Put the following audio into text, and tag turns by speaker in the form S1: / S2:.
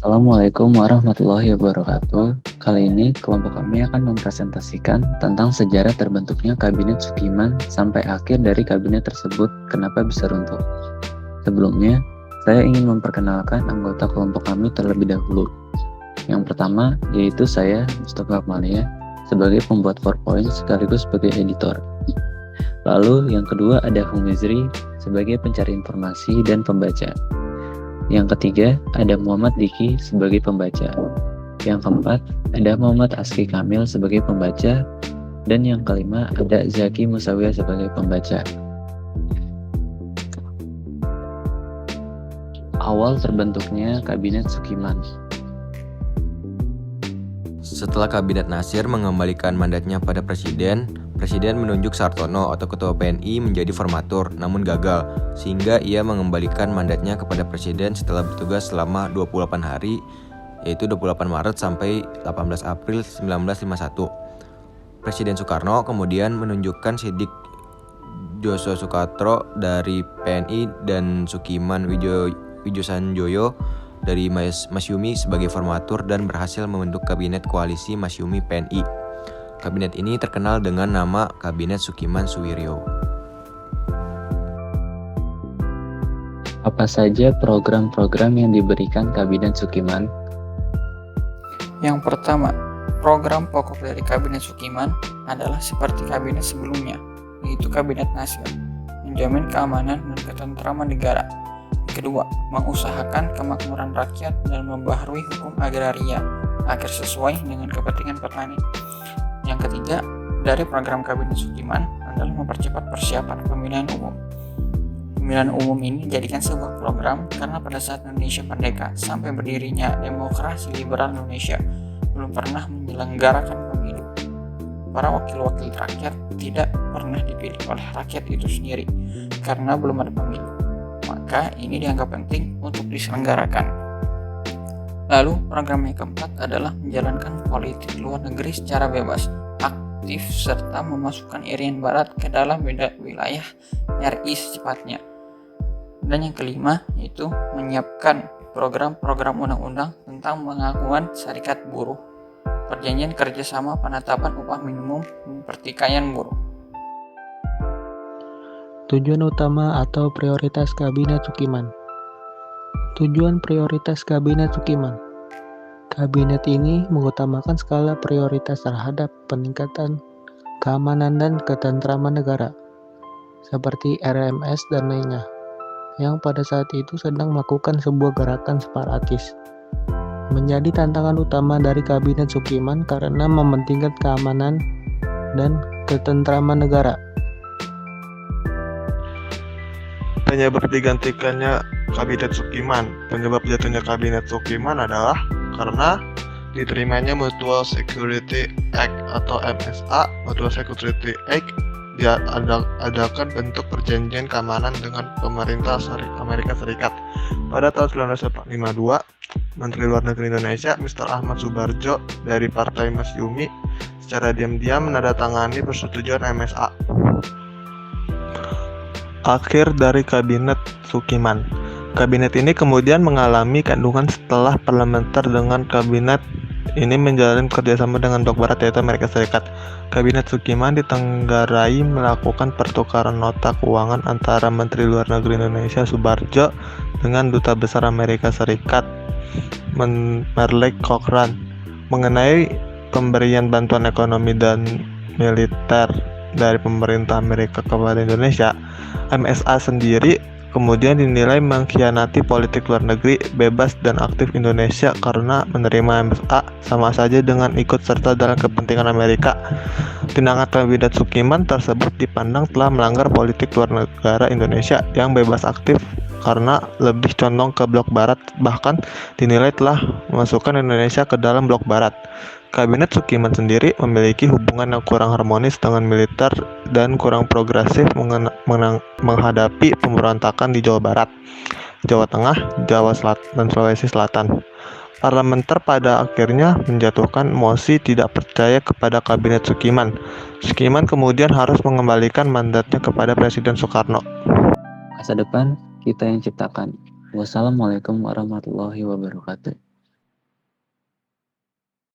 S1: Assalamualaikum warahmatullahi wabarakatuh. Kali ini kelompok kami akan mempresentasikan tentang sejarah terbentuknya Kabinet Sukiman sampai akhir dari kabinet tersebut kenapa bisa runtuh. Sebelumnya, saya ingin memperkenalkan anggota kelompok kami terlebih dahulu. Yang pertama yaitu saya, Mustafa Akmalia, sebagai pembuat PowerPoint sekaligus sebagai editor. Lalu yang kedua ada Humizri sebagai pencari informasi dan pembaca. Yang ketiga, ada Muhammad Diki sebagai pembaca. Yang keempat, ada Muhammad Aski Kamil sebagai pembaca. Dan yang kelima, ada Zaki Musawiyah sebagai pembaca. Awal terbentuknya Kabinet Sukiman.
S2: Setelah Kabinet Nasir mengembalikan mandatnya pada Presiden menunjuk Sartono atau Ketua PNI menjadi formatur, namun gagal, sehingga ia mengembalikan mandatnya kepada Presiden setelah bertugas selama 28 hari, yaitu 28 Maret sampai 18 April 1951. Presiden Soekarno kemudian menunjukkan Sidik Joso Sukatro dari PNI dan Sukiman Wijosanjoyo dari Masyumi sebagai formatur dan berhasil membentuk Kabinet Koalisi Masyumi PNI. Kabinet ini terkenal dengan nama Kabinet Sukiman Suwiryo.
S1: Apa saja program-program yang diberikan Kabinet Sukiman?
S3: Yang pertama, program pokok dari Kabinet Sukiman adalah seperti kabinet sebelumnya, yaitu Kabinet Nasir, menjamin keamanan dan ketentraman negara. Kedua, mengusahakan kemakmuran rakyat dan membaharui hukum agraria agar sesuai dengan kepentingan petani. Yang ketiga, dari program Kabinet Sukiman adalah mempercepat persiapan pemilihan umum. Pemilihan umum ini dijadikan sebuah program karena pada saat Indonesia merdeka sampai berdirinya demokrasi liberal Indonesia belum pernah menyelenggarakan pemilu. Para wakil-wakil rakyat tidak pernah dipilih oleh rakyat itu sendiri karena belum ada pemilu. Maka ini dianggap penting untuk diselenggarakan. Lalu program yang keempat adalah menjalankan politik luar negeri secara bebas, aktif, serta memasukkan Irian Barat ke dalam wilayah RI secepatnya. Dan yang kelima yaitu menyiapkan program-program undang-undang tentang pengakuan serikat buruh, perjanjian kerjasama penetapan upah minimum, dan pertikaian buruh.
S4: Tujuan utama atau prioritas Kabinet Sukiman. Tujuan prioritas Kabinet Sukiman. Kabinet ini mengutamakan skala prioritas terhadap peningkatan keamanan dan ketentraman negara, seperti RMS dan lainnya, yang pada saat itu sedang melakukan sebuah gerakan separatis. Menjadi tantangan utama dari Kabinet Sukiman karena mementingkan keamanan dan ketentraman negara.
S5: Penyebab digantikannya Kabinet Sukiman. Penyebab jatuhnya Kabinet Sukiman adalah karena diterimanya Mutual Security Act atau MSA. Mutual Security Act diadakan bentuk perjanjian keamanan dengan pemerintah Amerika Serikat. Pada tahun 1952, Menteri Luar Negeri Indonesia, Mr. Ahmad Subarjo dari Partai Masyumi, secara diam-diam menandatangani persetujuan MSA. Akhir dari Kabinet Sukiman. Kabinet ini kemudian mengalami kandungan setelah parlementer dengan kabinet ini menjalin kerjasama dengan blok barat yaitu Amerika Serikat. Kabinet Sukiman ditenggarai melakukan pertukaran nota keuangan antara Menteri Luar Negeri Indonesia Subarjo dengan Duta Besar Amerika Serikat Merle Cochrane mengenai pemberian bantuan ekonomi dan militer dari pemerintah Amerika kepada Indonesia. MSA sendiri kemudian dinilai mengkhianati politik luar negeri bebas dan aktif Indonesia karena menerima MSA sama saja dengan ikut serta dalam kepentingan Amerika. Tindakan Kabinet Sukiman tersebut dipandang telah melanggar politik luar negara Indonesia yang bebas aktif karena lebih condong ke blok barat, bahkan dinilai telah memasukkan Indonesia ke dalam blok barat. Kabinet Sukiman sendiri memiliki hubungan yang kurang harmonis dengan militer dan kurang progresif menghadapi pemberontakan di Jawa Barat, Jawa Tengah, Jawa Selatan, dan Sulawesi Selatan. Parlementer pada akhirnya menjatuhkan mosi tidak percaya kepada Kabinet Sukiman. Sukiman kemudian harus mengembalikan mandatnya kepada Presiden Soekarno.
S1: Masa depan kita yang ciptakan. Wassalamualaikum warahmatullahi wabarakatuh.